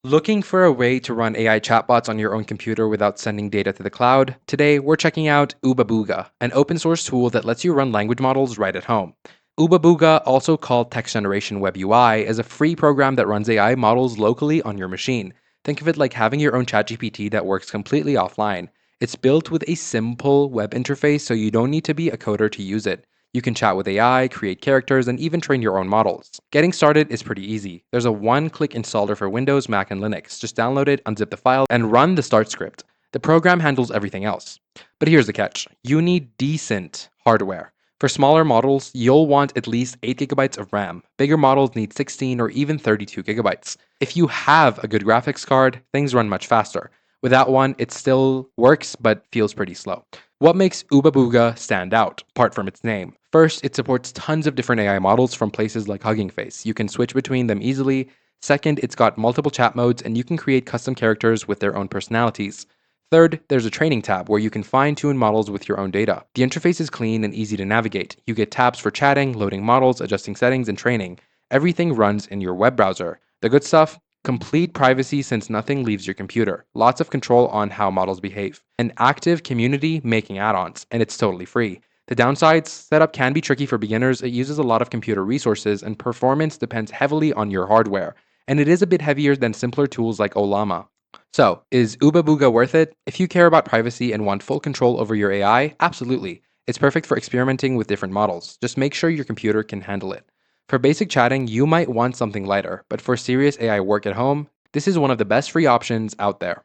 Looking for a way to run AI chatbots on your own computer without sending data to the cloud? Today, we're checking out Oobabooga, an open source tool that lets you run language models right at home. Oobabooga, also called Text Generation Web UI, is a free program that runs AI models locally on your machine. Think of it like having your own ChatGPT that works completely offline. It's built with a simple web interface, so you don't need to be a coder to use it. You can chat with AI, create characters, and even train your own models. Getting started is pretty easy. There's a one-click installer for Windows, Mac, and Linux. Just download it, unzip the file, and run the start script. The program handles everything else. But here's the catch. You need decent hardware. For smaller models, you'll want at least 8 gigabytes of RAM. Bigger models need 16 or even 32 gigabytes. If you have a good graphics card, things run much faster. Without one, it still works but feels pretty slow. What makes Oobabooga stand out, apart from its name? First, it supports tons of different AI models from places like Hugging Face. You can switch between them easily. Second, it's got multiple chat modes and you can create custom characters with their own personalities. Third, there's a training tab where you can fine-tune models with your own data. The interface is clean and easy to navigate. You get tabs for chatting, loading models, adjusting settings, and training. Everything runs in your web browser. The good stuff? Complete privacy since nothing leaves your computer. Lots of control on how models behave. An active community making add-ons, and it's totally free. The downsides, setup can be tricky for beginners. It uses a lot of computer resources, and performance depends heavily on your hardware. And it is a bit heavier than simpler tools like Olama. So, is Oobabooga worth it? If you care about privacy and want full control over your AI, absolutely. It's perfect for experimenting with different models. Just make sure your computer can handle it. For basic chatting, you might want something lighter, but for serious AI work at home, this is one of the best free options out there.